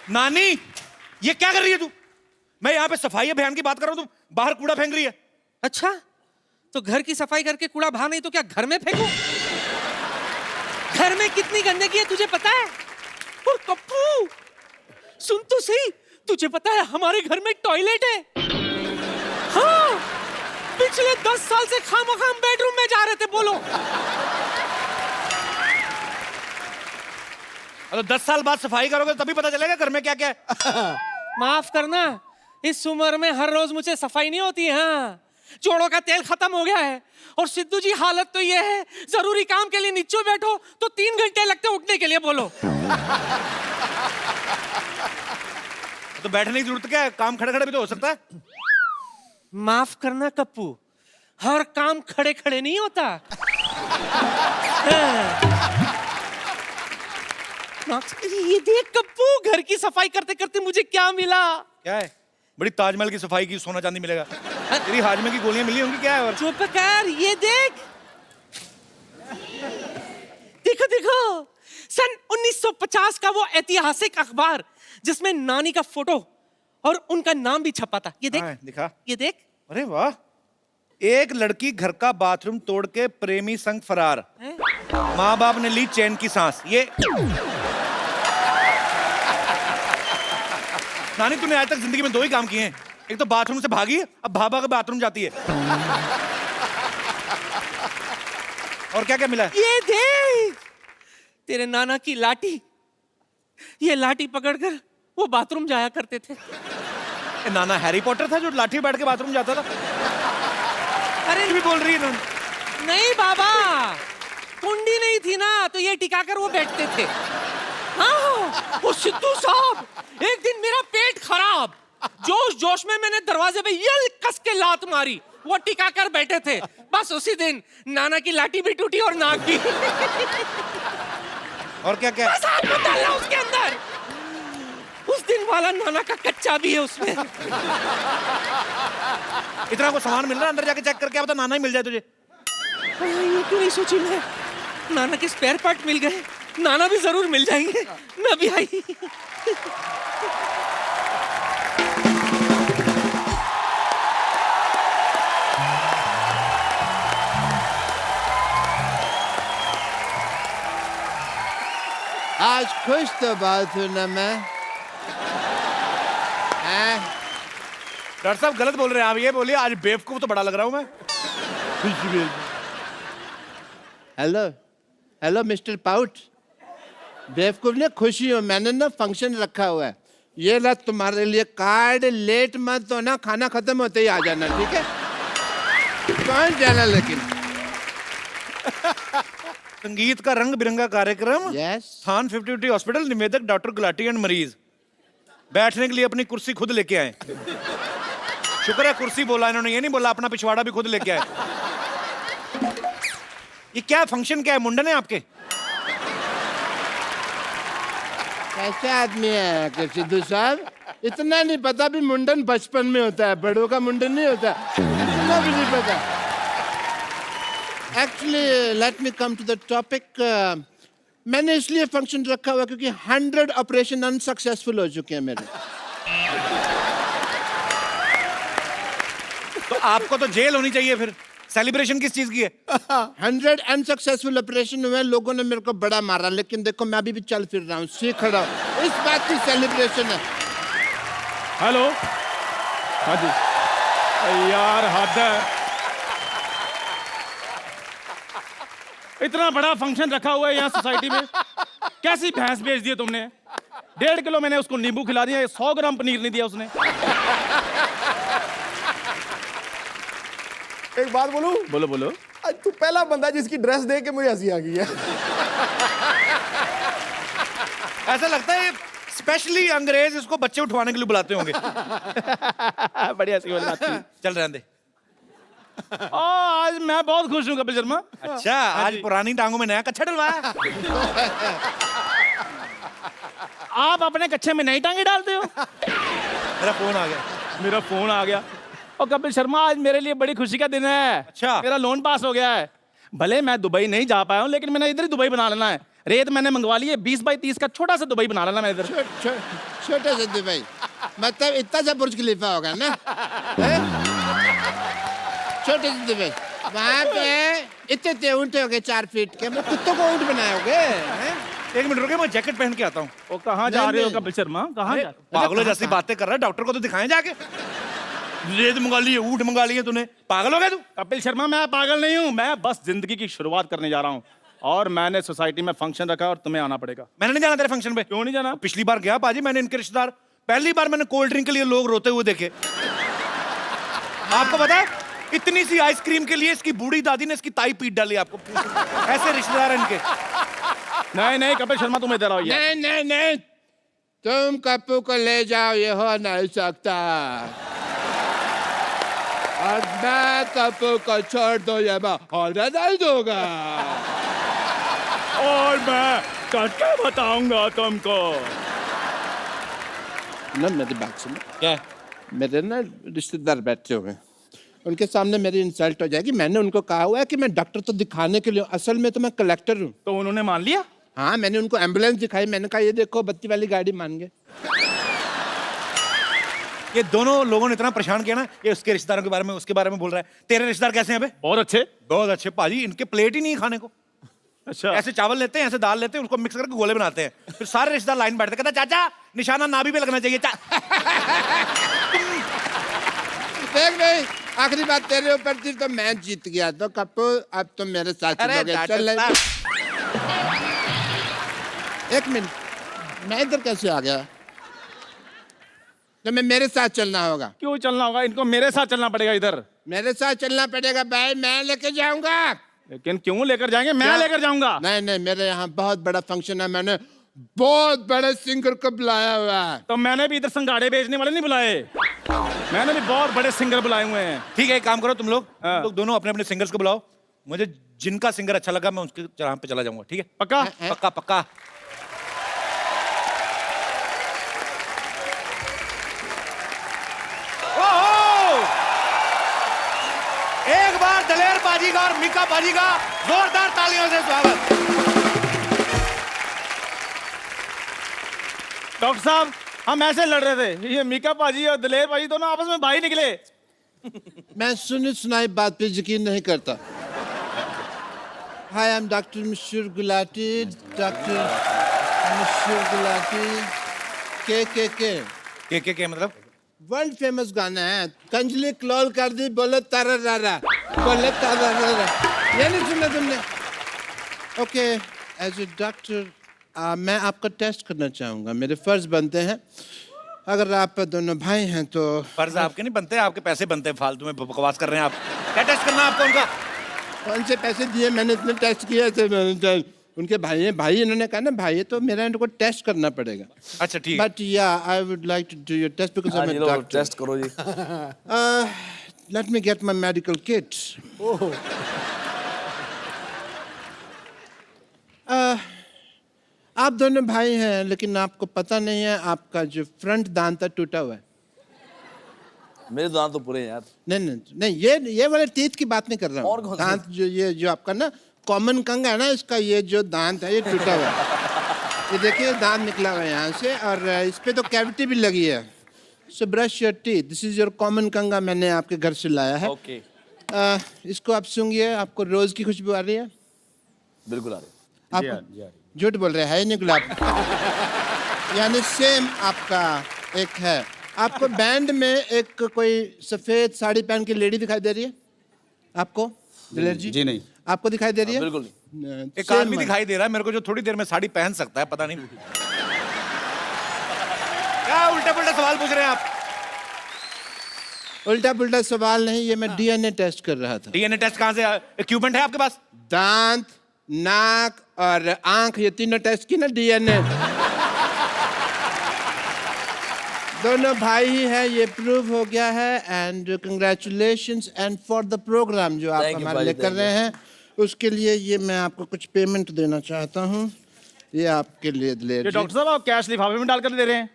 नानी, ये क्या कर रही है तू? मैं यहाँ पे सफाई अभियान की बात कर रहा हूँ, तुम बाहर कूड़ा फेंक रही है। अच्छा, तो घर की सफाई करके कूड़ा बाहर नहीं तो क्या घर में फेंकूं? घर में कितनी गंदगी है तुझे पता है? और कप्पू, सुन तो सही, तुझे पता है हमारे घर में टॉयलेट है। हाँ, पिछले 10 साल से खामखाम बेडरूम में जा रहे थे। बोलो। अगर 10 साल बाद सफाई करोगे तभी पता चलेगा घर में क्या क्या है। माफ करना, इस उम्र में हर रोज मुझे सफाई नहीं होती है। हाँ, जोड़ों का तेल खत्म हो गया है। और सिद्धू जी, हालत तो ये है, जरूरी काम के लिए नीचे बैठो तो 3 घंटे लगते उठने के लिए। बोलो। तो बैठने की जरूरत क्या है? काम खड़े खड़े भी तो हो सकता है। माफ करना कप्पू, हर काम खड़े खड़े नहीं होता। ये देख कप्पू, घर की सफाई करते करते मुझे क्या मिला। क्या है? बड़ी ताजमहल की सफाई की, सोना चांदी मिलेगा। तेरी हाजमे की गोलियां मिली होंगी। क्या है? और चुप कर, ये देख। देखो देखो, सन 1950 का वो ऐतिहासिक अखबार जिसमें नानी का फोटो और उनका नाम भी छपा था। ये देख। हाँ, दिखा। ये देख। अरे वाह, एक लड़की घर का बाथरूम तोड़ के प्रेमी संग फरार, माँ बाप ने ली चैन की सांस। ये नानी, तूने आज तक जिंदगी में 2 ही काम किए हैं। एक तो बाथरूम से भागी, अब भाभा के बाथरूम जाती है। और क्या क्या मिला? ये देख, तेरे नाना की लाठी। ये लाठी पकड़कर वो बाथरूम जाया करते थे। नाना हैरी पॉटर था जो लाठी बैठ के बाथरूम जाता था? अरे भी बोल रही है। नहीं बाबा, कुंडी नहीं थी ना, तो ये टिकाकर वो बैठते थे। हाँ, वो सिद्धू साहब, एक दिन मेरा पेट खराब, जोश जोश में मैंने दरवाजे पे यल कस के लात मारी। वो टिकाकर बैठे थे। बस उसी दिन नाना की लाठी भी टूटी और नाक भी। और क्या क्या? बस हाथ मत डालना उसके अंदर। उस दिन वाला नाना का कच्चा भी है उसमें। इतना को सामान मिल रहा है, अंदर जाके चेक करके क्या पता नाना ही मिल जाए तुझे। ये क्यों नहीं सोची मैं? नाना के स्पेयर पार्ट मिल गए, नाना भी जरूर मिल जाएंगे। मैं भी आई। आज खुश तो बात हूं ना मैं। डॉक्टर साहब गलत बोल रहे हैं आप। ये बोलिए, आज बेवकूफ तो बड़ा लग रहा हूं मैं। हेलो हेलो मिस्टर पाउट, बेवकूफ ने खुशी हो, मैंने ना फंक्शन रखा हुआ है। ये ला तुम्हारे लिए कार्ड, लेट मत हो ना, खाना खत्म होते ही आ जाना, ठीक है? कौन जाना लेकिन? संगीत का रंग बिरंगा कार्यक्रम। यस। स्थान 50 हॉस्पिटल, निवेदक डॉक्टर गुलाटी एंड मरीज। बैठने के लिए अपनी कुर्सी खुद लेके आए। शुक्र है कुर्सी बोला इन्होंने, ये नहीं बोला अपना पिछवाड़ा भी खुद लेके आए। ये क्या फंक्शन, क्या है? मुंडन है आपके? कैसे आदमी है सिद्धू साहब? इतना नहीं पता भी मुंडन बचपन में होता है, बड़ों का मुंडन नहीं होता। इतना भी नहीं पता। Actually let me come to the topic. मैंने इसलिए फंक्शन रखा हुआ क्योंकि 100 ऑपरेशन अनसक्सेसफुल हो चुके हैं मेरे। तो आपको तो जेल होनी चाहिए फिर। सेलिब्रेशन किस चीज की है? 100 अनसक्सेसफुल ऑपरेशन हुए, लोगों ने मेरे को बड़ा मारा, लेकिन देखो मैं अभी भी चल फिर रहा हूँ, सीख खड़ा हूँ। इस बात की सेलिब्रेशन है। हेलो, हाँ जी। यार हद है, इतना बड़ा फंक्शन रखा हुआ है यहाँ सोसाइटी में, कैसी भैंस बेच दी है तुमने? 1.5 किलो मैंने उसको नींबू खिला दिया, 100 ग्राम पनीर नहीं दिया उसने। एक बात बोलूं? बोलो बोलो। आज तू पहला बंदा जिसकी ड्रेस देख के मुझे हंसी आ गई है। ऐसा लगता है स्पेशली अंग्रेज इसको बच्चे उठवाने के लिए बुलाते होंगे। बढ़िया सी बात थी। चल रहने दे। आज मैं बहुत खुश हूँ कपिल शर्मा। अच्छा, आज पुरानी टांगों में नया कच्छा डलवाया। आप अपने कच्छे में नई टांगे डालते हो? मेरा फोन आ गया। मेरा फोन आ गया। और कपिल शर्मा, आज मेरे लिए बड़ी खुशी का दिन है। अच्छा। मेरा लोन पास हो गया है। भले मैं दुबई नहीं जा पाया हूँ, लेकिन मैंने इधर ही दुबई बना लेना है। रेत मैंने मंगवा ली है 20 बाई 30 का छोटा सा दुबई बना लेना मैं इधर। छोटे से दुबई मतलब इतना सा बुर्ज खलीफा होगा ना हैं? छोटे से दुबई वहाँ पे इतने ऊँट हो गए 4 फीट के, मैं कुत्तों को ऊँट बनाओगे हैं? एक मिनट रुके, मैं जैकेट पहन के आता हूँ। वो कहाँ जा रहे हो नहीं। कपिल शर्मा, कहाँ जा रहे हो? पागलों जैसी बातें कर रहा है, डॉक्टर को तो दिखाएं जाके। रेत मंगा ली है, ऊँट मंगा लिए तूने, पागल हो गया तू? कपिल शर्मा मैं पागल नहीं हूँ, मैं बस जिंदगी की शुरुआत करने जा रहा हूँ और मैंने सोसाइटी में फंक्शन रखा और तुम्हें आना पड़ेगा। मैंने नहीं जाना तेरे फंक्शन पे। क्यों नहीं जाना? पिछली बार गया पाजी, मैंने इनके रिश्तेदार, पहली बार मैंने कोल्ड ड्रिंक के लिए लोग रोते हुए देखे। आपको पता है, इतनी सी आइसक्रीम के लिए इसकी बूढ़ी दादी ने इसकी ताई पीट डाली। आपको ऐसे रिश्तेदार हैं इनके। नहीं कपिल शर्मा तुम इधर आओ यार। नहीं तुम कप्पू को ले जाओ, ये हो नहीं सकता। और मैं कप्पू को छोड़ दो, ये मैं होने नहीं दूंगा। और मैं करके बताऊंगा तुमको। ना मेरी बात सुनो, क्या? मेरे ना रिश्तेदार बैठे हुए हैं, उनके सामने मेरी इंसल्ट हो जाएगी। मैंने उनको कहा हुआ है कि मैं डॉक्टर तो दिखाने के लिए, असल में तो मैं कलेक्टर हूँ। तो उन्होंने मान लिया? हाँ, मैंने उनको एम्बुलेंस दिखाई, मैंने कहा ये देखो बत्ती वाली गाड़ी, मान गए। ये दोनों लोगों ने इतना परेशान किया ना, ये उसके रिश्तेदारों के बारे में, उसके बारे में बोल रहा है। तेरे रिश्तेदार कैसे हैं बे? बहुत अच्छे। बहुत अच्छे पाजी, इनके प्लेट ही नहीं है खाने को। अच्छा ऐसे चावल लेते हैं, ऐसे दाल लेते हैं, उसको मिक्स करके गोले बनाते हैं, फिर सारे रिश्तेदार लाइन बैठते हैं, कहता चाचा निशाना नाभि पे लगना चाहिए। देख नहीं, आखिरी बात तेरे ऊपर थी तो मैं जीत गया। तो कप्पू अब तुम मेरे साथ चलोगे? चल एक मिनट, मैं इधर कैसे आ गया? तो मैं मेरे साथ चलना होगा। क्यों चलना होगा? इनको मेरे साथ चलना पड़ेगा इधर। मेरे साथ चलना पड़ेगा भाई, मैं लेके जाऊंगा। लेकिन क्यों लेकर जाएंगे? मैं लेकर जाऊंगा। नहीं, मेरे यहाँ बहुत बड़ा फंक्शन है, मैंने बहुत बड़े सिंगर को बुलाया हुआ है। तो मैंने भी इधर संगाड़े बेचने वाले नहीं बुलाए, मैंने भी बहुत बड़े सिंगर बुलाए हुए हैं। ठीक है, एक काम करो तुम लोग, हाँ। दोनों अपने अपने सिंगर्स को बुलाओ। मुझे जिनका सिंगर अच्छा लगा मैं उसके जहाँ पे चला जाऊंगा। ठीक है? पक्का? पक्का पक्का। ओहो! एक बार दलेर बाजी का और मीका बाजी का जोरदार तालियों से स्वागत। डॉक्टर साहब हम ऐसे लड़ रहे थे, ये मीका पाजी और दलेर पाजी दोनों आपस में भाई निकले। मैं सुनी सुनाई बात पे यकीन नहीं करता। हाय, आई am doctor Mashhoor Gulati, doctor Mashhoor Gulati. के मतलब? वर्ल्ड फेमस गाना है, कंजली क्लोल कर दी, बोले तारा रारा, बोले तारा रारा। ये नहीं सुना तुमने? ओके, एज ए डॉक्टर मैं आपका टेस्ट करना चाहूँगा, मेरे फर्ज बनते हैं। अगर आप दोनों भाई हैं तो। फर्ज आपके नहीं बनते, आपके पैसे बनते हैं, फालतू में बकवास कर रहे हैं आप। क्या टेस्ट करना है आपको उनका? कौन से पैसे दिए? मैंने इतने टेस्ट किए थे। उनके भाई हैं, भाई इन्होंने कहा ना भाई, तो मेरा इनको टेस्ट करना पड़ेगा। अच्छा ठीक। But yeah I would like to do your test because I am a doctor. Test करो जी। Let me get my medical kit. आप दोनों भाई हैं, लेकिन आपको पता नहीं है आपका जो फ्रंट दांत है टूटा हुआ है। मेरे दांत तो पूरे हैं यार। नहीं, ये वाले टीथ की बात नहीं कर रहा और हूँ। कौन से? दांत जो आपका ना कॉमन कंग है ना, इसका ये जो दांत है ये टूटा हुआ है। ये देखिए दांत निकला हुआ है यहाँ से, और इस पे तो कैविटी भी लगी है। So brush your teeth, this is your common कंगा, मैंने आपके घर से लाया है। ओके, इसको आप सूंघिए, आपको रोज की खुशबू आ रही है? बिल्कुल आ रहे। आप झूठ बोल रहे हैं, नहीं गुलाब। यानी सेम आपका एक है। आपको बैंड में एक कोई सफेद साड़ी पहन के लेडी दिखाई दे रही है आपको? दिलेर जी? जी नहीं। आपको दिखाई दे रही है? बिल्कुल एक आदमी दिखाई दे रहा है मेरे को जो थोड़ी देर में साड़ी पहन सकता है, पता नहीं क्या उल्टा पुल्टा सवाल पूछ रहे हैं आप। उल्टा पुल्टा सवाल नहीं, ये मैं डीएनए टेस्ट कर रहा था। डीएनए टेस्ट कहाँ से? इक्विपमेंट है आपके पास? दांत, नाक और आंख, ये तीनों टेस्ट की ना डीएनए। दोनों भाई ही है, ये प्रूव हो गया है। And congratulations and for the programme जो आप Thank you, हमारे लिए भाई, कर thank रहे हैं, उसके लिए ये मैं आपको कुछ पेमेंट देना चाहता हूँ। ये आपके लिए दिलेर ये जी। डॉक्टर साहब आप कैश लिफाफे में डालकर दे रहे हैं?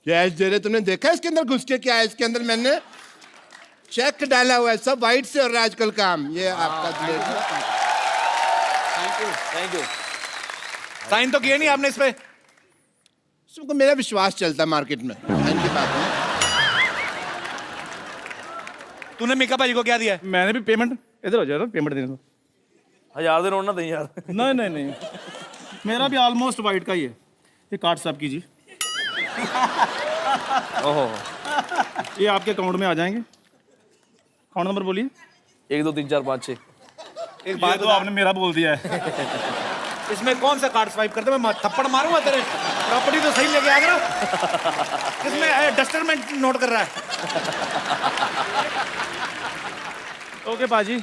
कैश दे रहे? तुमने देखा इसके अंदर घुस के क्या है? इसके अंदर मैंने चेक डाला हुआ है, सब वाइट से हो रहा है आजकल काम। ये आपका दिलेर जी। Thank you. साइन तो किया नहीं आपने इस पे? तुमको मेरा विश्वास चलता है मार्केट में, इनकी बात है। तूने मीका भाजी को क्या दिया है? मैंने भी पेमेंट इधर हो जाए, पेमेंट देने दो। 1000 दे रोना नहीं यार। नहीं नहीं नहीं, मेरा भी ऑलमोस्ट वाइट का ही है। ये कार्ड साफ कीजिए, ओहो, ये आपके अकाउंट में आ जाएंगे। अकाउंट नंबर बोलिए। 1 2 3 4 5 6। एक बात बात तो बता, आपने मेरा बोल दिया है। इसमें कौन सा कार्ड स्वाइप करते? मैं थप्पड़ मारूंगा तेरे। प्रॉपर्टी तो सही लेके आ गया। इसमें डस्टरमेंट नोट कर रहा है। ओके पाजी,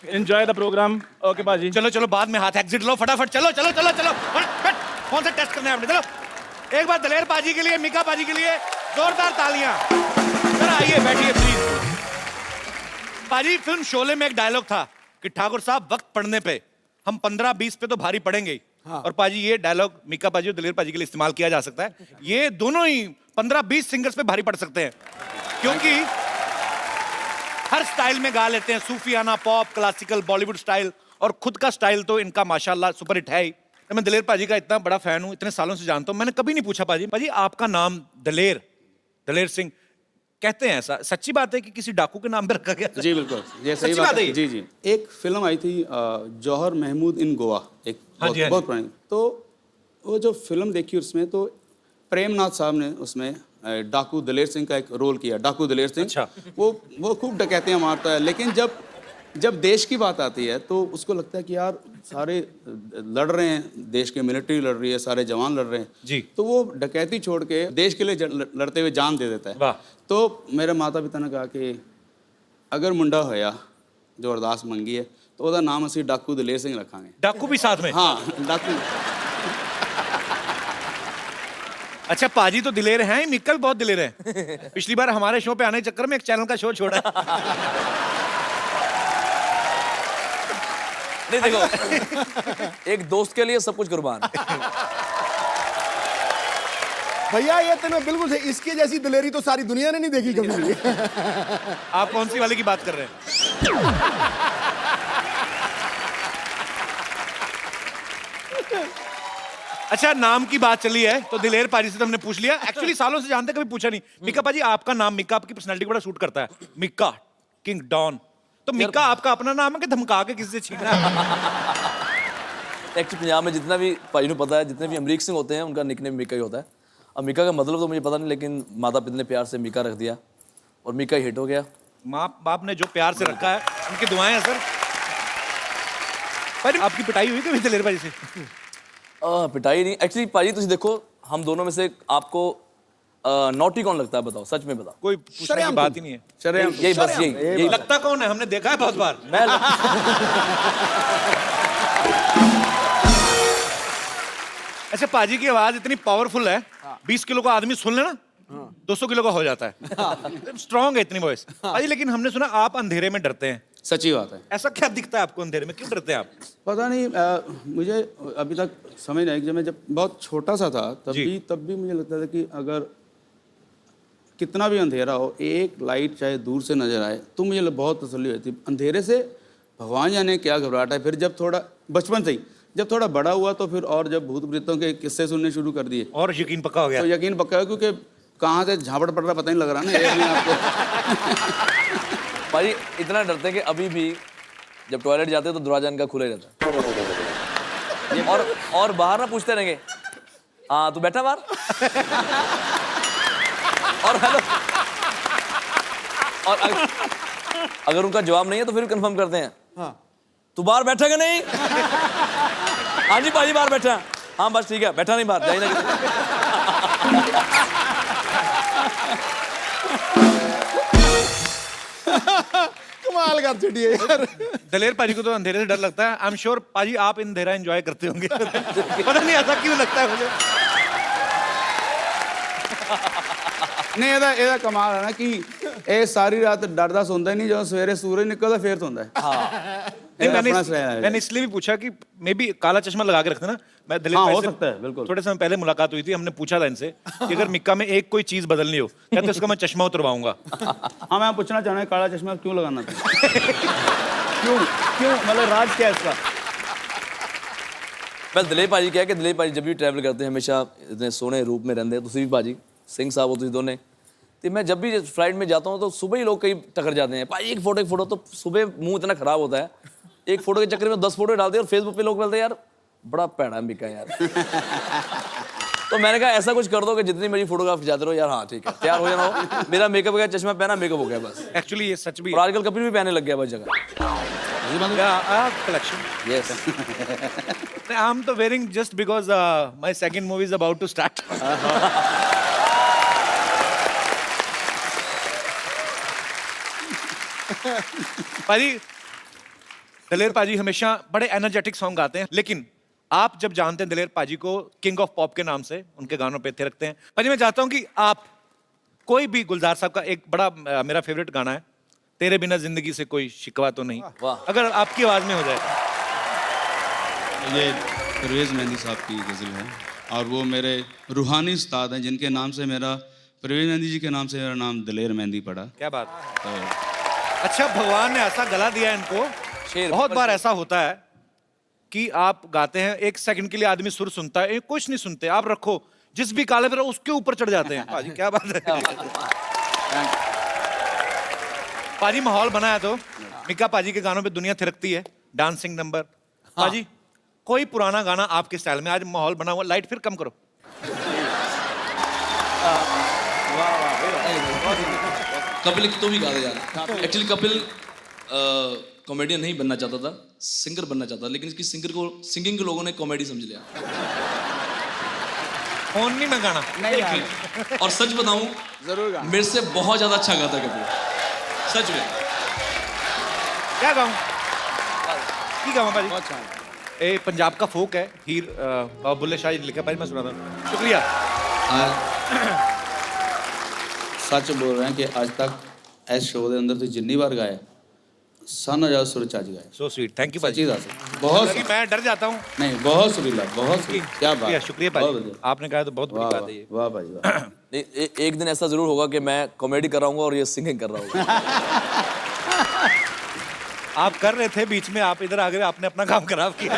एंजॉय द प्रोग्राम। ओके पाजी। चलो चलो, बाद में हाथ एग्जिट लो फटाफट। चलो चलो चलो चलो, फट, कौन सा टेस्ट करना है आपने? चलो एक बार दलेर पाजी के लिए, मीका पाजी के लिए जोरदार तालियां। सर आइए बैठिए प्लीज। पाजी, फिल्म शोले में एक डायलॉग था कि ठाकुर साहब वक्त पड़ने पे हम 15-20 पे तो भारी पड़ेंगे ही। और पाजी ये डायलॉग मीका पाजी और दलेर पाजी के लिए इस्तेमाल किया जा सकता है। ये दोनों ही 15-20 सिंगर्स पे भारी पड़ सकते हैं, क्योंकि हर स्टाइल में गा लेते हैं, सूफियाना, पॉप, क्लासिकल, बॉलीवुड स्टाइल, और खुद का स्टाइल तो इनका माशाल्लाह सुपर हिट है ही। मैं दलेर पाजी का इतना बड़ा फैन हूं, इतने सालों से जानता हूं, मैंने कभी नहीं पूछा पाजी आपका नाम दलेर सिंह कहते हैं, ऐसा सच्ची बात है कि किसी डाकू के नाम पे रखा गया? जी बिल्कुल, ये सही सच्ची बात बात है है। ये? जी जी, एक फिल्म आई थी जौहर महमूद इन गोवा, एक हाँ जी, हाँ बहुत जी। पुरानी। तो वो जो फिल्म देखी उसमें तो प्रेमनाथ साहब ने उसमें डाकू दलेर सिंह का एक रोल किया। डाकू दलेर सिंह, अच्छा। वो खूब डकैतियाँ मारता है, लेकिन जब देश की बात आती है तो उसको लगता है कि यार सारे लड़ रहे हैं, देश के मिलिट्री लड़ रही है, सारे जवान लड़ रहे हैं जी। तो वो डकैती छोड़ के देश के लिए लड़ते हुए जान दे देता है। वाह। तो मेरे माता पिता ने कहा कि अगर मुंडा होया जो अरदास मंगी है तो ਉਹਦਾ नाम ਅਸੀਂ डाकू दलेर सिंह रखांगे। डाकू भी साथ में? हाँ, डाकू। अच्छा, पाजी तो दिलेर हैं, मिक्का भी बहुत दिलेर है। पिछली बार हमारे शो पे आने के चक्कर में एक चैनल का शो छोड़ा। नहीं देखो, एक दोस्त के लिए सब कुछ कुर्बान। भैया ये तो मैं बिल्कुल सही, इसकी जैसी दिलेरी तो सारी दुनिया ने नहीं देखी कभी। आप कौन सी वाले की बात कर रहे हैं? अच्छा, नाम की बात चली है तो दिलेर पाजी से तो हमने पूछ लिया। एक्चुअली सालों से जानते, कभी पूछा नहीं। मिक्का पाजी, आपका नाम मिक्का आपकी पर्सनालिटी को बड़ा सूट करता है। मिक्का किंग डॉन, तो मिक्का आपका अपना नाम है कि धमका के किसी से छीना है? एक्चुअली पंजाब में जितना भी भाई को पता है, जितने भी अमरीक सिंह होते हैं उनका निकनेम मिक्का ही होता है। अब मिक्का का मतलब तो मुझे पता नहीं, लेकिन माता पिता ने प्यार से मिक्का रख दिया और मिक्का हिट हो गया। माँ बाप ने जो प्यार से रखा है, उनकी दुआएं हैं सर। पर आपकी पिटाई हुई कभी दिलेर पाजी से? पिटाई नहीं, एक्चुअली पाजी तुम देखो, हम दोनों में से आपको नॉटी कौन लगता है? बताओ, सच में बताओ। कोई पूछने की बात ही नहीं है। शरेआम यही बस यही लगता कौन है? हमने देखा है बहुत बार। मैं अच्छा, पाजी की आवाज इतनी पावरफुल है, 20 किलो का आदमी सुन लेना 200 किलो का हो जाता है। स्ट्रांग है इतनी वॉइस। पाजी, लेकिन हमने सुना आप अंधेरे में डरते हैं। सच्ची बात है। ऐसा क्या दिखता है आपको अंधेरे में? क्यों डरते हैं आप? पता नहीं, मुझे अभी तक समझ नहीं आई। जब मैं बहुत छोटा सा था तब भी मुझे लगता था कि अगर कितना भी अंधेरा हो, एक लाइट चाहे दूर से नजर आए तो मुझे बहुत तसल्ली होती। अंधेरे से भगवान जाने क्या घबराहट है। फिर जब थोड़ा बचपन से ही, जब थोड़ा बड़ा हुआ तो फिर और जब भूत प्रेतों के किस्से सुनने शुरू कर दिए और यकीन पक्का हो गया? तो यकीन पक्का है, क्योंकि कहाँ से झापड़ पड़ रहा पता नहीं लग रहा ना एक में आपको। भाई इतना डरते हैं कि अभी भी जब टॉयलेट जाते हैं तो दरवाजा इनका खुला ही रहता है। और बाहर ना पूछते रहेंगे, हाँ तू बैठा बाहर, और हेलो, और अगर उनका जवाब नहीं है तो फिर कंफर्म करते हैं, हाँ तू बाहर बैठा कि नहीं? हाँ जी भाई बाहर बैठा। हाँ बस ठीक है, बैठा नहीं बाहर, जाइए ना। कमाल कर छुट्टिए यार। दलेर पाजी को तो अंधेरे से डर लगता है। आई एम श्योर पाजी आप अंधेरा एंजॉय करते होंगे। पता नहीं ऐसा क्यों लगता है मुझे। नहीं, ਇਹਦਾ कमाल है ना कि ਇਹ सारी रात डरदा सोंदा ही नहीं, ਜਦੋਂ ਸਵੇਰੇ सूरज निकलता फिर सोंदा है। नहीं, मैंने इसलिए भी पूछा कि मे बी काला चश्मा लगा के रखते ना। मैं दलेर हाँ, भाई हो से सकता है, बिल्कुल। थोड़े समय पहले मुलाकात हुई थी, हमने पूछा था इनसे कि अगर मिक्का में एक कोई चीज बदलनी हो, कहते उसका मैं चश्मा उतरवाऊंगा। हाँ, मैं पूछना चाह रहा हूँ काला चश्मा क्यों लगाना था? क्यों क्यों मतलब राज क्या है इसका? मैं दिलीप भाजी कह के दिलीप भाजी जब भी ट्रैवल करते हैं हमेशा इतने सोने रूप में रहते हैं ਤੁਸੀਂ भी भाजी सिंह साहब हो ਤੁਸੀਂ ਦੋਨੇ तो मैं जब भी फ्लाइट में जाता हूँ तो सुबह ही लोग कई टकर जाते हैं भाई एक फोटो तो सुबह मुंह इतना खराब होता है एक फोटो के चक्कर में 10 फोटो डालते हैं और फेसबुक पे लोग बोलते हैं यार बड़ा पैड़ा मिका यार तो मैंने कहा ऐसा कुछ कर दो कि जितनी मेरी फोटोग्राफ जाते रहो यार हाँ ठीक है तैयार हो जाना हो मेरा मेकअप गया चश्मा पहना मेकअप हो गया बस एक्चुअली ये सच भी और आजकल कपिल भी पहनने लग गया बस जगह कलेक्शन यस आई एम तो wearing just because my second movie is about to start पाजी दलेर पाजी हमेशा बड़े एनर्जेटिक सॉन्ग गाते हैं लेकिन आप जब जानते हैं दलेर पाजी को किंग ऑफ पॉप के नाम से उनके गानों पे थे रखते हैं पाजी मैं चाहता हूं कि आप कोई भी गुलजार साहब का एक बड़ा मेरा फेवरेट गाना है तेरे बिना जिंदगी से कोई शिकवा तो नहीं वाह। अगर आपकी आवाज में हो जाए ये परवेज़ मेहंदी साहब की गज़ल है और वो मेरे रूहानी उस्ताद हैं जिनके नाम से मेरा परवेज़ मेहंदी जी के नाम से मेरा नाम दलेर मेहंदी पड़ा। क्या बात तो अच्छा भगवान ने ऐसा गला दिया इनको शेर बहुत बार ऐसा होता है कि आप गाते हैं एक सेकंड के लिए आदमी सुर सुनता है कुछ नहीं सुनते आप रखो जिस भी काले पर उसके ऊपर चढ़ जाते हैं पाजी क्या बात है पाजी माहौल बनाया तो मिका पाजी के गानों पे दुनिया थिरकती है डांसिंग नंबर पाजी कोई पुराना गाना आपके स्टाइल में आज माहौल बना हुआ लाइट फिर कम करो कपिल तो भी गा दे यार एक्चुअली कपिल कॉमेडियन नहीं बनना चाहता था सिंगर बनना चाहता था लेकिन इसकी सिंगिंग के लोगों ने कॉमेडी समझ लिया फोन नहीं मैं गाना और सच बताऊं जरूर गा मेरे से बहुत ज्यादा अच्छा गाता कपिल सच में क्या गाऊं की गाऊं पाजी ए पंजाब का फोक है हीर बाबा बुल्ले शाह जी ने लिखा पाजी मैं सुनाता हूं शुक्रिया सच बोल रहे हैं कि आज तक इस शो के अंदर तो जितनी बार गाया साना ज्यादा सुर चज गाया सो स्वीट थैंक यू सच्ची पाजी दस बहुत क्योंकि मैं डर जाता हूं नहीं बहुत सुरीला बहुत सुरीला क्या बात शुक्रिया बहुत पाजी बढ़िया। आपने कहा तो बहुत बड़ी वाह बात है ये वाह भाई वाह नहीं, एक दिन ऐसा जरूर होगा कि मैं कॉमेडी कर रहा हूँ और ये सिंगिंग कर रहा हूँ आप कर रहे थे बीच में आप इधर आ गए आपने अपना काम खराब किया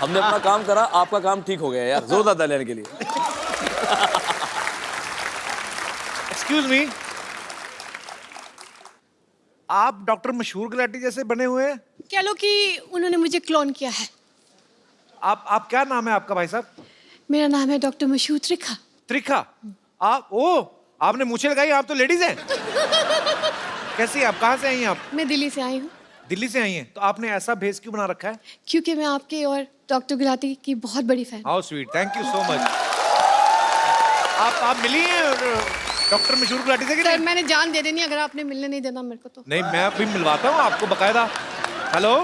हमने अपना काम करा आपका काम ठीक हो गया यार जोरदार तालियां लेने के लिए एक्सक्यूज मी आप डॉक्टर मशहूर गुलाटी जैसे बने हुए हैं कह लो कि उन्होंने मुझे क्लोन किया है। आप क्या नाम है आपका भाई साहब मेरा नाम है डॉक्टर मशहूर त्रिखा। त्रिखा आप आपने मूछें लगाई आप तो लेडीज हैं कैसी आप कहाँ से आई हैं आप मैं दिल्ली से आई हूँ दिल्ली से आई हैं तो आपने ऐसा भेस क्यों बना रखा है क्योंकि मैं आपके और डॉक्टर गुलाटी की बहुत बड़ी fan. How sweet thank you so much आप मिली हैं डॉक्टर मशहूर गुलाटी से कि सर नहीं मैंने जान दे देनी अगर आपने मिलने नहीं देना मेरे को तो। नहीं मैं अभी मिलवाता हूँ आपको बकायदा hello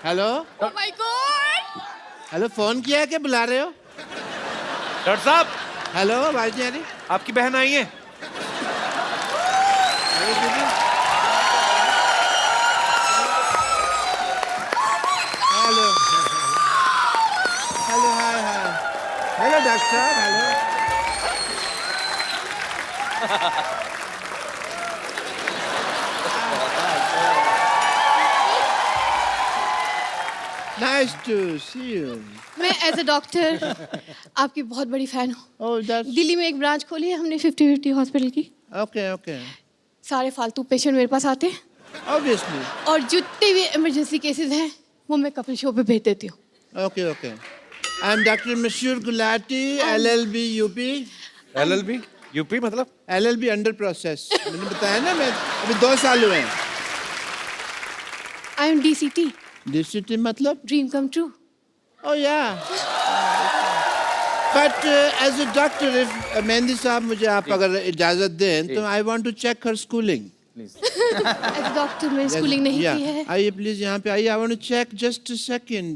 hello oh my God hello phone किया है कि बुला रहे हो डॉक्टर साहब हेलो भाई जी अरे आपकी बहन आई है hello hello hi hi hello doctor hello nice to see you मैं एज अ डॉक्टर आपकी बहुत बड़ी फैन हूँ। ओह दैट्स दिल्ली में एक ब्रांच खोली है हमने 50-50 हॉस्पिटल की। ओके ओके सारे फालतू पेशेंट मेरे पास आते हैं ऑब्वियसली और जितने भी इमरजेंसी केसेस हैं वो मैं कपिल शो पे भेज देती हूँ। Okay okay I am doctor Mashhoor Gulati LLB UP LLB UP मतलब LLB अंडर प्रोसेस मैंने बताया ना मैं अभी 2 साल हुए हैं आई एम DCT DCT मतलब dream come true. Oh yeah. But as a doctor, if Mehndi साहब मुझे आप अगर इजाजत दें तो I want to check her schooling. As a doctor मैंने स्कूलिंग नहीं की है। आइए प्लीज यहाँ पे आइए I want to check just a second.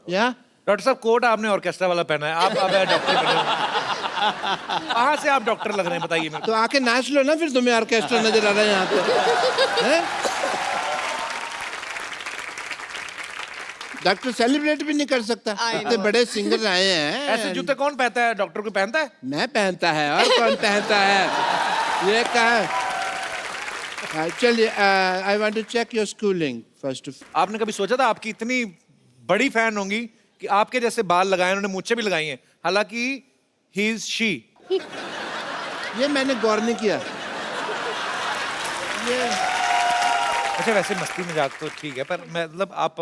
Yeah. Doctor साहब कोट आपने ऑर्केस्ट्रा वाला पहना है आप अब डॉक्टर बने हो। कहाँ से आप डॉक्टर लग रहे हैं बताइए मेरे तो आके नाच लो ना फिर तुम्हें ऑर्केस्ट्रा नजर आ रहा है यहाँ पे हैं? डॉक्टर सेलिब्रेट भी नहीं कर सकता इतने बड़े सिंगर आए को। हैं ऐसे जूते कौन पहनता है डॉक्टर को पहनता है मैं पहनता है और कौन पहनता है ये क्या चलिए I want to check your schooling first आपने कभी सोचा था आपकी इतनी बड़ी फैन होंगी कि आपके जैसे बाल लगाए, उन्होंने मूछें भी लगाई हैं, हालांकि ही इज शी। ये मैंने गौर नहीं किया। ये अच्छा वैसे मस्ती मजाक तो ठीक है, पर मतलब आप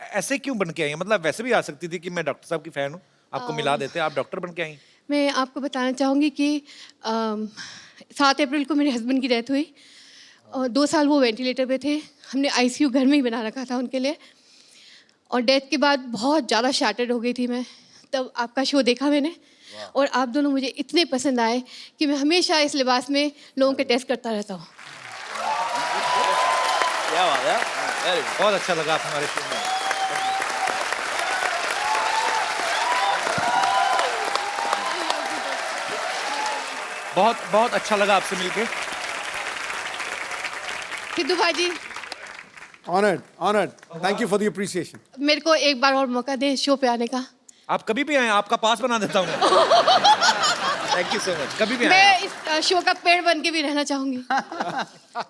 ऐसे क्यों बन के आई हैं? मतलब वैसे भी आ सकती थी कि मैं डॉक्टर साहब की फैन हूँ, आपको मिला देते, आप डॉक्टर बन के आई। मैं आपको बताना चाहूँगी कि 7 अप्रैल को मेरे हस्बैंड की डेथ हुई और 2 साल वो वेंटिलेटर पे थे। हमने आईसीयू घर में ही बना रखा था उनके लिए, और डेथ के बाद बहुत ज़्यादा शैटर्ड हो गई थी मैं। तब आपका शो देखा मैंने, और आप दोनों मुझे इतने पसंद आए कि मैं हमेशा इस लिबास में लोगों के टेस्ट करता रहता हूँ। क्या बात है, वेरी गुड। बहुत अच्छा लगा आप हमारे शो में। बहुत बहुत अच्छा लगा आपसे मिलके। सिद्धू भाजी, honoured honoured, thank you for the appreciation. मेरे को एक बार और मौका दे शो पे आने का। आप कभी भी आए, आपका पास बना देता हूँ। Thank you so much. कभी भी आए। मैं इस शो का पेड़ बन के भी रहना चाहूंगी।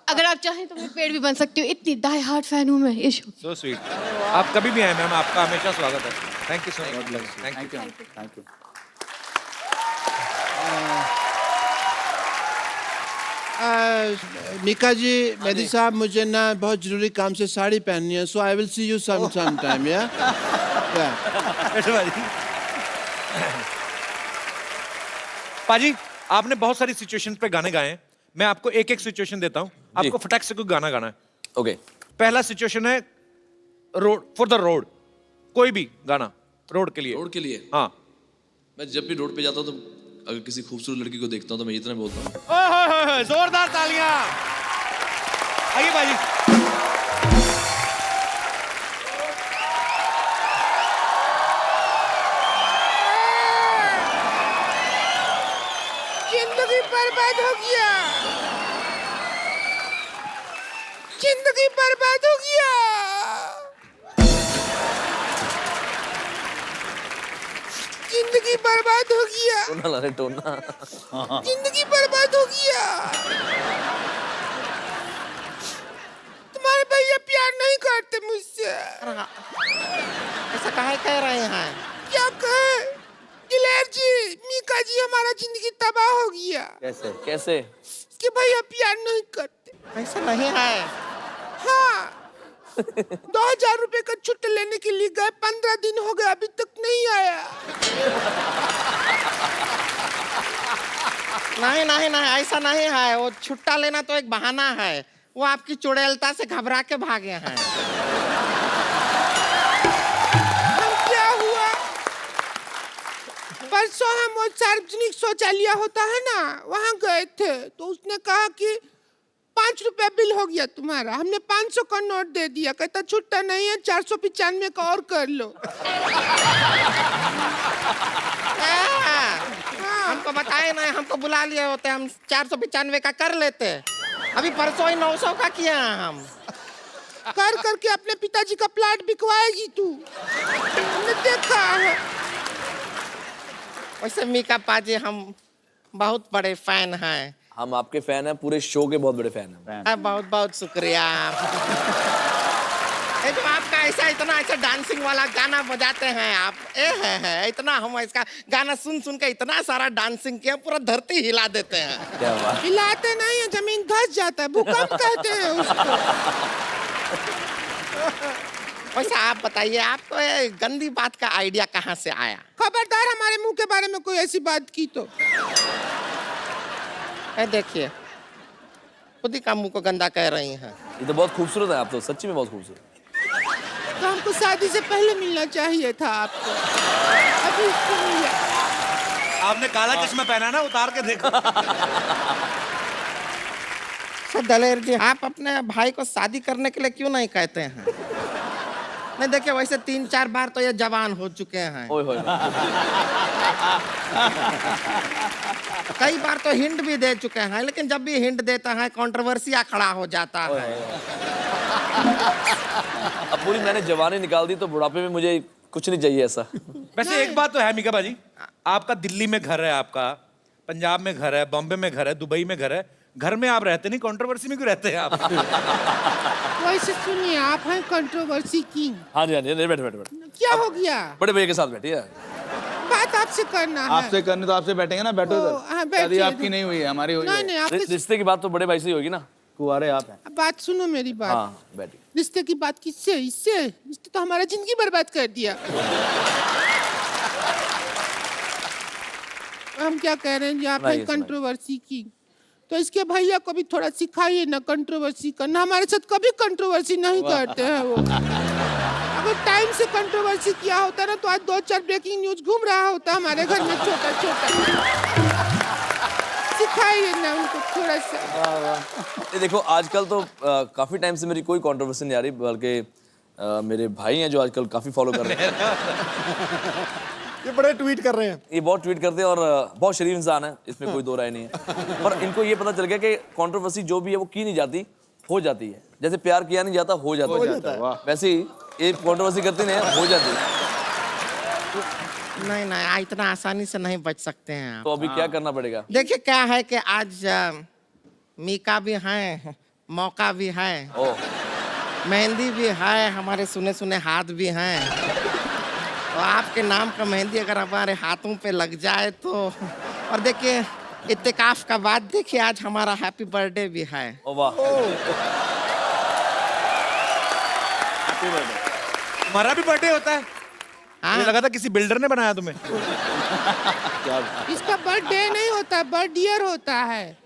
अगर आप चाहें तो मैं पेड़ भी बन सकती हूँ, इतनी डाई हार्ट फैन हूँ मैं इस शो। So sweet. आप कभी भी आए मैम, आपका हमेशा स्वागत है। Thank you so much. Thank you. Thank you. Mika ji, Mehdi साहब, मुझे ना बहुत जरूरी काम से साड़ी पहननी है, so I will see you some time. या पाजी, आपने बहुत सारी सिचुएशन पे गाने गाए हैं, मैं आपको एक एक सिचुएशन देता हूँ, आपको फटाक से कोई गाना गाना है। ओके। पहला सिचुएशन है रोड, फॉर द रोड, कोई भी गाना रोड के लिए। रोड के लिए? हाँ। मैं जब भी रोड पे जाता हूँ तो अगर किसी खूबसूरत लड़की को देखता हूँ तो मैं इतना बोलता हूँ, ओए जोरदार तालियां। आइए बाजी। जिंदगी बर्बाद हो गया, जिंदगी बर्बाद हो गया, जिंदगी बर्बाद हो गया, टोना ला रहे टोना। जिंदगी बर्बाद हो गया। तुम्हारे भैया प्यार नहीं करते मुझसे। ऐसा काहे कह रहे हैं? क्या कहे? दिलेर जी, मीका जी, हमारा जिंदगी तबाह हो गया। कैसे कैसे? कि भैया प्यार नहीं करते। ऐसा नहीं है। हाँ। 2000 रुपए का छुट्टा लेने के लिए गए, 15 दिन हो गए, अभी तक नहीं आया। नहीं नहीं नहीं, ऐसा नहीं है। वो छुट्टा लेना तो एक बहाना है, वो आपकी चुड़ैलता से घबरा के भागे हैं। क्या हुआ? परसों हम वो सार्वजनिक शौचालय होता है ना, वहाँ गए थे, तो उसने कहा कि 5 रुपया बिल हो गया तुम्हारा। हमने 500 का नोट दे दिया, कहता छुट्टा नहीं है, 495 का और कर लो। हमको बताए नहीं, हमको बुला लिए होते, हम 495 का कर लेते। अभी परसों ही 900 का किया हम। कर करके अपने पिताजी का प्लाट बिकवाएगी तू, हमने देखा है। वैसे मीका पाजी, हम बहुत बड़े फैन हैं। हम आपके फैन हैं, पूरे शो के बहुत बड़े फैन हैं। बहुत बहुत शुक्रिया। ये जो आपका ऐसा इतना अच्छा डांसिंग वाला गाना बजाते हैं आप, है इतना, हम इसका गाना सुन सुन के इतना सारा डांसिंग किया, पूरा धरती हिला देते हैं। क्या बात। हिलाते नहीं है, जमीन धस जाता है, भूकंप कहते हैं उसको। वैसे आप बताइए, आपको ये गंदी बात का आइडिया कहाँ से आया? खबरदार हमारे मुंह के बारे में कोई ऐसी बात की तो। देखिए, खुद ही का मुंह को गंदा कह रही हैं। ये तो बहुत खूबसूरत है, आप तो सच्ची में बहुत खूबसूरत। तो हमको शादी से पहले मिलना चाहिए था आपको, अभी इसको मिला। आपने काला चश्मा पहना ना, उतार के देखो। सर दलेर जी, आप अपने भाई को शादी करने के लिए क्यों नहीं कहते हैं? नहीं देखिए, वैसे 3-4 बार तो ये जवान हो चुके हैं। ओए होए। कई बार तो हिंट भी दे चुके हैं, लेकिन जब भी हिंट देता है कंट्रोवर्सिया खड़ा हो जाता है। अब पूरी मैंने जवानी निकाल दी तो बुढ़ापे में मुझे कुछ नहीं चाहिए ऐसा। वैसे एक बात तो है मीका बाजी, आपका दिल्ली में घर है, आपका पंजाब में घर है, बॉम्बे में घर है, दुबई में घर है, घर में आप रहते नहीं, कंट्रोवर्सी में क्यों रहते हैं आप? वैसे सुनिए, आप हैं कंट्रोवर्सी किंग। हाँ जी, बैठे बैठे बैठे। क्या हो गया? बड़े भैया के साथ बैठिए। बात आपसे करना है। आपसे करने तो आपसे बैठेंगे ना, बैठो हाँ, इधर। बैठिए। शादी आपकी नहीं हुई है, हमारी हुई नहीं है। नहीं, आपके रिश्ते की बात तो बड़े भाई से ही होगी ना। कुंवारे आप हैं। बात सुनो मेरी बात। हाँ बैठिए। रिश्ते की बात किससे? इससे? इसने तो हमारा जिंदगी बर्बाद कर दिया। हम क्या कह रहे हैं, आप हैं कंट्रोवर्सी की, तो इसके भैया को भी थोड़ा सिखाइए ना कंट्रोवर्सी करना। हमारे साथ कभी कंट्रोवर्सी नहीं करते हैं वो। अगर टाइम से कंट्रोवर्सी किया होता ना, तो आज 2-4 ब्रेकिंग न्यूज घूम रहा होता हमारे घर में छोटा छोटा। सिखाइए ना उनको थोड़ा सा। ये देखो, आजकल तो काफी टाइम से मेरी कोई कंट्रोवर्सी नहीं आ रही, बल्कि मेरे भाई हैं जो आजकल काफी फॉलो कर रहे हैं। ये बड़े ट्वीट कर रहे हैं। ये बहुत ट्वीट करते हैं और बहुत शरीफ इंसान है, इसमें कोई दो राय नहीं है। पर इनको ये पता चल गया कि कंट्रोवर्सी जो भी है वो की नहीं जाती, हो जाती है। जैसे प्यार किया नहीं जाता, हो जाता है। वैसे ही ये कंट्रोवर्सी करती नहीं है, हो जाती है। नहीं नहीं, इतना आसानी से नहीं बच सकते हैं आप। तो अभी क्या करना पड़ेगा? देखिए क्या है कि आज मीका भी है, मौका भी है, ओ मेहंदी भी है, हमारे सुने सुने हाथ भी हैं। तो आपके नाम का मेहंदी अगर हमारे हाथों पे लग जाए तो, और देखिए इत्तेकाफ का बाद देखिए आज हमारा हैप्पी बर्थडे भी है। ओ वाह, तुम्हारा भी बर्थडे होता है? हाँ? मुझे लगा था किसी बिल्डर ने बनाया तुम्हें। इसका बर्थडे नहीं होता, बर्थ ईयर होता है।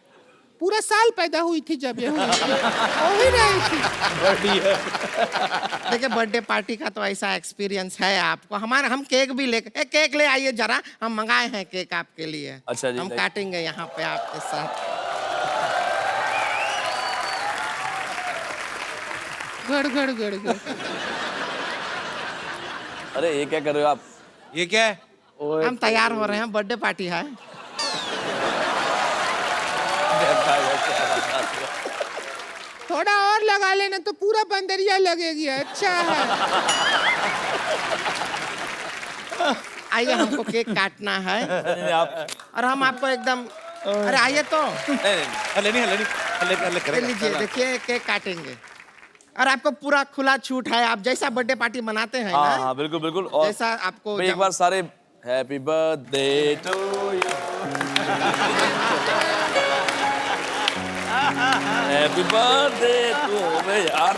पूरा साल पैदा हुई थी जब ये हुई थी। हो ही रही थी। देखिए बर्थडे पार्टी का तो ऐसा एक्सपीरियंस है आपको। हमारे हम केक भी ले, केक ले आइए जरा, हम मंगाए हैं केक आपके लिए। अच्छा जी, हम काटेंगे यहाँ पे आपके साथ। गड़ गड़ गड़ गड़। अरे ये क्या कर रहे हो आप? ये क्या है? हम तैयार हो रहे हैं, बर्थडे पार्टी है। थोड़ा और लगा लेना तो पूरा बंदरिया लगेगी। अच्छा है। आइए, हमको केक काटना है आप और हम आपको एकदम, अरे आइए तो हले लीजिए, देखिए केक काटेंगे और आपको पूरा खुला छूट है। आप जैसा बर्थडे पार्टी मनाते हैं हाँ ना, हाँ बिल्कुल बिल्कुल। और जैसा आपको भाई एक बार सारे happy birthday to you, happy birthday to. अबे यार,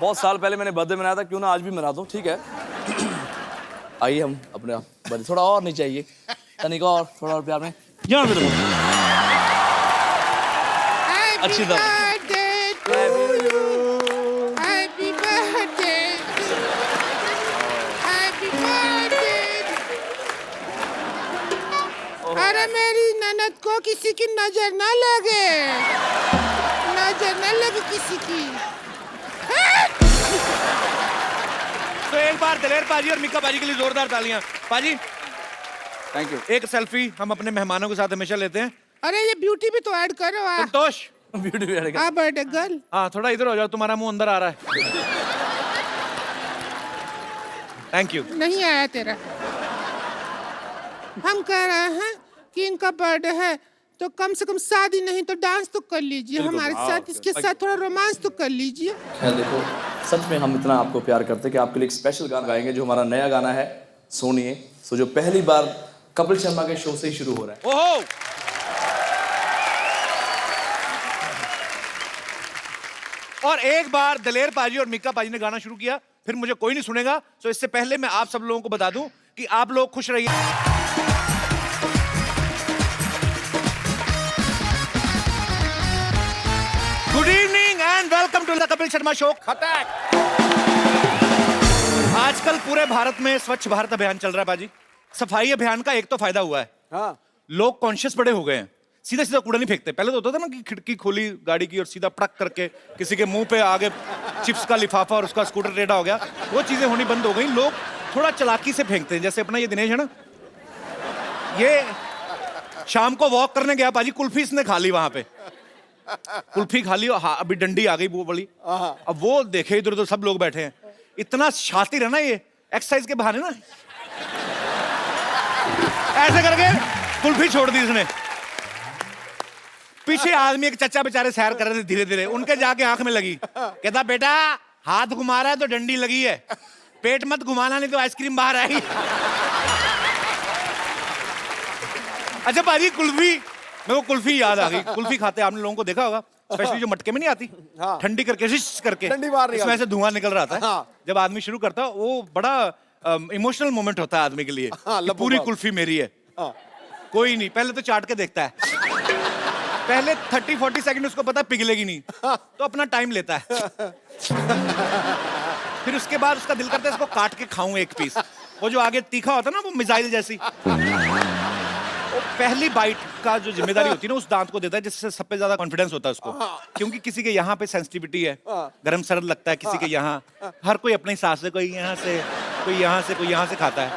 बहुत साल पहले मैंने बर्थडे मनाया था, क्यों ना आज भी मना दूं, ठीक है? आइए हम अपने बर्थडे, थोड़ा और नहीं चाहिए, तनिक और, थोड़ा और प्यार में यहाँ पे अच्छी तरह। Happy birthday. Happy birthday. अरे मेरी ननद को किसी की नजर ना लगे, नजर ना लगे किसी की। तो एक बार दलेर पाजी और मिक्का पाजी के लिए जोरदार तालियां। पाजी थैंक यू। एक सेल्फी हम अपने मेहमानों के साथ हमेशा लेते हैं। अरे ये ब्यूटी भी तो ऐड करो। संतोष, ब्यूटी भी आ बर्थडे गर्ल। हाँ थोड़ा इधर हो जाओ, तुम्हारा मुंह अंदर आ रहा है। Thank you. नहीं आया तेरा। हम कह रहे हैं कि इनका बर्थडे है तो कम से कम शादी नहीं तो डांस तो कर लीजिए हमारे साथ, इसके साथ थोड़ा रोमांस तो कर लीजिए। खैर देखो, सच में हम इतना आपको प्यार करते हैं कि आपके लिए एक स्पेशल गाना गाएंगे, जो हमारा नया गाना है सुनिए। सो जो पहली बार कपिल शर्मा के शो से ही शुरू हो रहा है। ओहो, और एक बार दलेर पाजी और मिक्का पाजी ने गाना शुरू किया, फिर मुझे कोई नहीं सुनेगा। तो इससे पहले मैं आप सब लोगों को बता दूं कि आप लोग खुश रहिए। Good evening and welcome to the Kapil Sharma show. खतक। आजकल पूरे भारत में स्वच्छ भारत अभियान चल रहा है बाजी। सफाई अभियान का एक तो फायदा हुआ है, हाँ। लोग कॉन्शियस बड़े हो गए हैं, सीधा सीधा कूड़ा नहीं फेंकते। पहले तो होता था ना कि खिड़की खोली गाड़ी की और सीधा पटक करके किसी के मुंह पे आगे चिप्स का लिफाफा और उसका स्कूटर टेढ़ा हो गया, वो चीजें होनी बंद हो गई। लोग थोड़ा चालाकी से फेंकते हैं। जैसे अपना ये दिनेश है ना, ये शाम को वॉक करने गया पाजी, कुल्फी इसने खा ली वहां पे, कुल्फी खा ली और हाँ अभी डंडी आ गई वो बड़ी। अब वो देखे इधर उधर सब लोग बैठे हैं, इतना शातिर है ना ये, एक्सरसाइज के बहाने ना ऐसे करके कुल्फी छोड़ दी इसने। पीछे आदमी एक चचा बेचारे सैर कर रहे थे धीरे धीरे, उनके जाके आंख में लगी। कहता बेटा हाथ घुमा रहा है तो डंडी लगी है, पेट मत घुमाना नहीं तो आइसक्रीम बाहर आएगी। अच्छा भाजी कुल्फी, मेरे को कुल्फी याद आ गई। कुल्फी खाते आपने लोगों को देखा होगा, स्पेशली जो मटके में नहीं आती, हाँ। ठंडी करके रिश करके ठंडी बाहर निकालती। इसमें ऐसे धुआं निकल रहा था। हाँ। जब आदमी शुरू करता है वो बड़ा इमोशनल मोमेंट होता है आदमी के लिए। हाँ, कि लब्बू पूरी बाब। कुल्फी मेरी है। हाँ। कोई नहीं, पहले तो चाट के देखता है। पहले 30-40 सेकंड उसको पता है पिघलेगी नहीं, तो अपना टाइम लेता है। फिर उसके बाद उसका दिल करता है इसको काट के खाऊं एक पीस। वो जो आगे तीखा होता है ना, वो मिसाइल जैसी, वो पहली बाइट का जो जिम्मेदारी होती है ना उस दांत को देता है, जिससे सब पे ज्यादा कॉन्फिडेंस होता है उसको। क्योंकि किसी के यहाँ पे सेंसिटिविटी है, गर्म सर्द लगता है किसी के यहाँ, हर कोई अपने हिसाब से, कोई यहाँ से, कोई यहाँ से, कोई यहाँ से खाता है।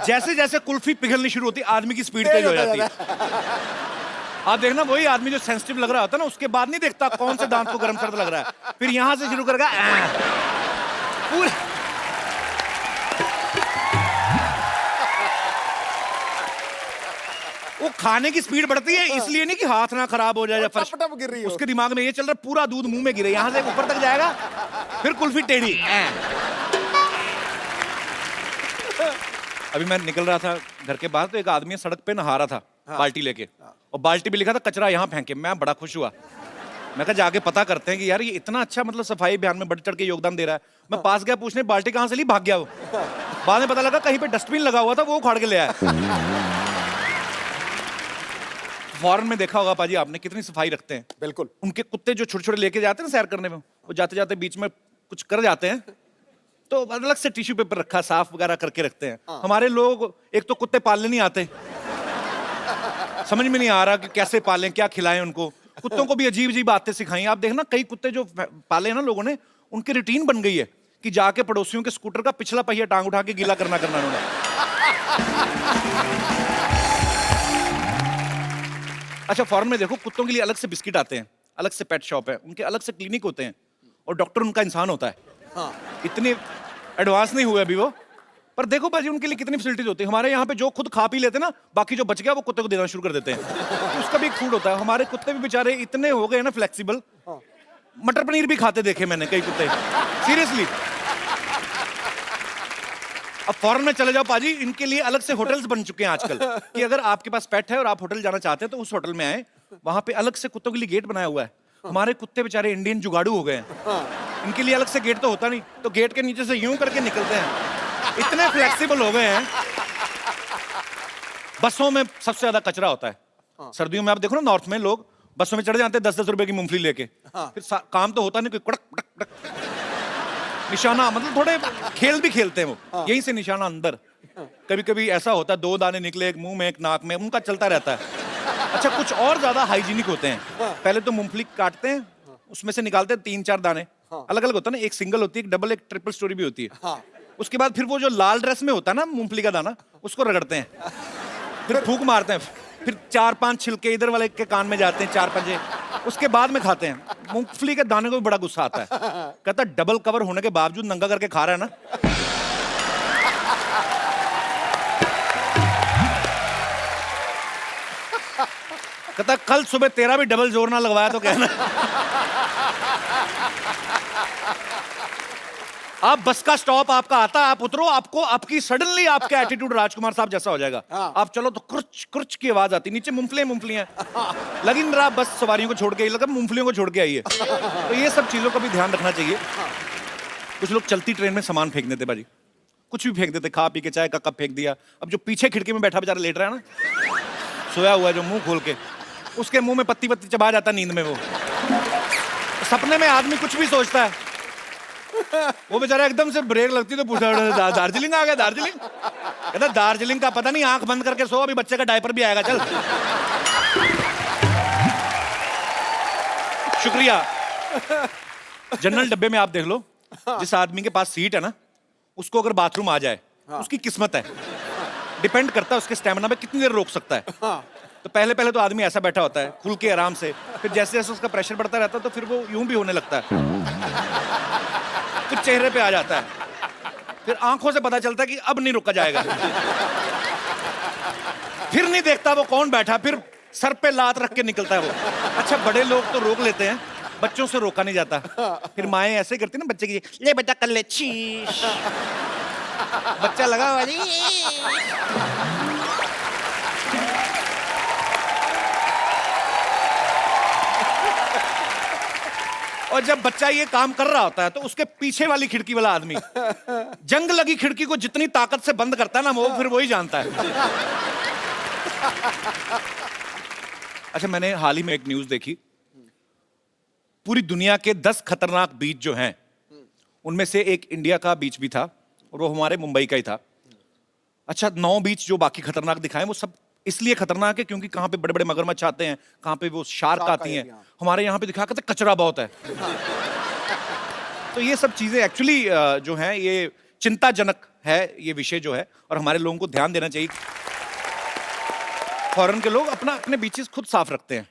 जैसे जैसे कुल्फी पिघलनी शुरू होती है आदमी की स्पीड तेज हो जाती है। आप देखना वही आदमी जो सेंसिटिव लग रहा होता है ना, उसके बाद नहीं देखता कौन से दांत को गर्म सर्द लग रहा है, फिर यहाँ से शुरू करेगा पूरे। वो खाने की स्पीड बढ़ती है इसलिए नहीं कि हाथ ना खराब हो जाए या फर्श, टप-टप गिर रही हो। उसके दिमाग में ये चल रहा है पूरा दूध मुंह में गिरे, यहाँ से ऊपर तक जाएगा, फिर कुल्फी टेढ़ी। अभी मैं निकल रहा था घर के बाहर तो एक आदमी सड़क पे नहा रहा था, बाल्टी लेके, और बाल्टी पे लिखा था कचरा यहाँ फेंके। मैं बड़ा खुश हुआ, मैं कहा जाके पता करते हैं कि यार ये इतना अच्छा मतलब सफाई अभियान में बढ़ चढ़ के योगदान दे रहा है। मैं पास गया पूछने बाल्टी कहाँ से ली, भाग गया वो। बाद में पता लगा कहीं पे डस्टबिन लगा हुआ था, वो उखाड़ के ले आया। फॉरेन में देखा होगा पाजी आपने कितनी सफाई रखते हैं। बिल्कुल। उनके कुत्ते जो छोटे छोटे लेके जाते हैं ना सैर करने में, वो जाते जाते बीच में कुछ कर जाते हैं तो अलग से टिश्यू पेपर रखा साफ वगैरह करके रखते हैं। हमारे लोग एक तो कुत्ते पालने नहीं आते, समझ में नहीं आ रहा कि कैसे पालें, क्या खिलाएं उनको। कुत्तों को भी अजीब अजीब बातें सिखाई। आप देखना कई कुत्ते जो पाले हैं ना लोगों ने, उनकी रूटीन बन गई है कि जाके पड़ोसियों के स्कूटर का पिछला पहिया टांग उठा के गीला करना उन्होंने। अच्छा फॉरेन में देखो कुत्तों के लिए अलग से बिस्किट आते हैं, अलग से पेट शॉप है, उनके अलग से क्लिनिक होते हैं, और डॉक्टर उनका इंसान होता है। इतने एडवांस नहीं हुए अभी वो, पर देखो भाजी उनके लिए कितनी फैसिलिटीज होती है। हमारे यहाँ पे जो खुद खा पी लेते हैं ना, बाकी जो बच गया वो कुत्ते को देना शुरू कर देते हैं, तो उसका भी एक फूड होता है। हमारे कुत्ते भी बेचारे इतने हो गए ना फ्लेक्सिबल, मटर पनीर भी खाते देखे मैंने कई कुत्ते, सीरियसली। अब फॉरेन में चले जाओ पाजी, इनके लिए अलग से होटल्स बन चुके हैं आजकल कि अगर आपके पास पेट है और आप होटल जाना चाहते हैं तो उस होटल में आए, वहां पे अलग से कुत्तों के लिए गेट बनाया हुआ है। हमारे कुत्ते बेचारे इंडियन जुगाड़ू हो गए हैं, इनके लिए अलग से गेट तो होता नहीं, तो गेट के नीचे से यूं करके निकलते हैं, इतने फ्लेक्सिबल हो गए हैं। बसों में सबसे ज्यादा कचरा होता है सर्दियों में। आप देखो ना नॉर्थ में लोग बसों में चढ़ जाते हैं 10-10 रुपए की मूंगफली लेके, फिर काम तो होता नहीं, कोई कड़क कड़क कड़क निशाना, मतलब थोड़े खेल भी खेलते हैं वो, यहीं से निशाना अंदर। कभी कभी ऐसा होता है 2 दाने निकले, एक मुंह में एक नाक में, उनका चलता रहता है। अच्छा कुछ और ज्यादा हाइजीनिक होते हैं। पहले तो मूंगफली काटते हैं, उसमें से निकालते हैं 3-4 दाने, अलग अलग होता है ना, एक सिंगल होती है, एक डबल, एक ट्रिपल स्टोरी भी होती है। उसके बाद फिर वो जो लाल ड्रेस में होता है ना मूंगफली का दाना, उसको रगड़ते हैं, फिर फूंक मारते हैं, फिर 4-5 छिलके इधर वाले के कान में जाते हैं, 4 पंजे, उसके बाद में खाते हैं। मूंगफली के दाने को भी बड़ा गुस्सा आता है, कहता है डबल कवर होने के बावजूद नंगा करके खा रहा है ना। कहता कल सुबह तेरा भी डबल जोर ना लगवाया तो कहना। आप बस का स्टॉप आपका आता है, आप उतरो, आपको आपकी सडनली आपका एटीट्यूड राजकुमार साहब जैसा हो जाएगा। आप चलो तो कुर्च कुर्च की आवाज आती, नीचे मूंगफलियां लगी रहा, बस सवारियों को छोड़ के, लगा मूंगफलियों को छोड़ के आई है। तो ये सब चीजों का भी ध्यान रखना चाहिए। कुछ लोग चलती ट्रेन में सामान फेंक देते बाजी, कुछ भी फेंक देते, खा पी के चाय का कप फेंक दिया। अब जो पीछे खिड़की में बैठा बेचारा लेट रहा है ना, सोया हुआ है जो मुंह खोल के, उसके मुंह में पत्ती पत्ती चबा जाता नींद में वो। सपने में आदमी कुछ भी सोचता है, वो बेचारा एकदम से ब्रेक लगती तो पूछा दार्जिलिंग आ गया, दार्जिलिंग? कहता दार्जिलिंग का पता नहीं, आंख बंद करके सो, अभी बच्चे का डायपर भी आएगा, चल। शुक्रिया। जनरल डब्बे में आप देख लो, जिस आदमी के पास सीट है ना, उसको अगर बाथरूम आ जाए उसकी किस्मत है। डिपेंड करता है उसके स्टेमिना पे कितनी देर रोक सकता है। तो पहले पहले तो आदमी ऐसा बैठा होता है खुल के आराम से, फिर जैसे जैसे उसका प्रेशर बढ़ता रहता है तो फिर वो यूं भी होने लगता है, फिर चेहरे पे आ जाता है, फिर आंखों से पता चलता है कि अब नहीं रुका जाएगा, फिर नहीं देखता वो कौन बैठा, फिर सर पे लात रख के निकलता है वो। अच्छा बड़े लोग तो रोक लेते हैं, बच्चों से रोका नहीं जाता। फिर माएँ ऐसे करती ना बच्चे की, ले बेटा कर ले शीश। बच्चा लगा हुआ जी। और जब बच्चा ये काम कर रहा होता है तो उसके पीछे वाली खिड़की वाला आदमी जंग लगी खिड़की को जितनी ताकत से बंद करता है ना, वो फिर वही जानता है। अच्छा मैंने हाल ही में एक न्यूज देखी, पूरी दुनिया के 10 खतरनाक बीच जो हैं उनमें से एक इंडिया का बीच भी था और वो हमारे मुंबई का ही था। अच्छा 9 बीच जो बाकी खतरनाक दिखाए वो सब इसलिए खतरनाक है क्योंकि कहाँ पे बड़े बड़े मगरमच्छ आते हैं, कहाँ पे वो शार्क आती हैं। हमारे यहाँ पे दिखा के कचरा बहुत है। तो ये सब चीजें एक्चुअली जो हैं ये चिंताजनक है ये विषय जो है, और हमारे लोगों को ध्यान देना चाहिए। फॉरेन के लोग अपने बीचेस खुद साफ रखते हैं।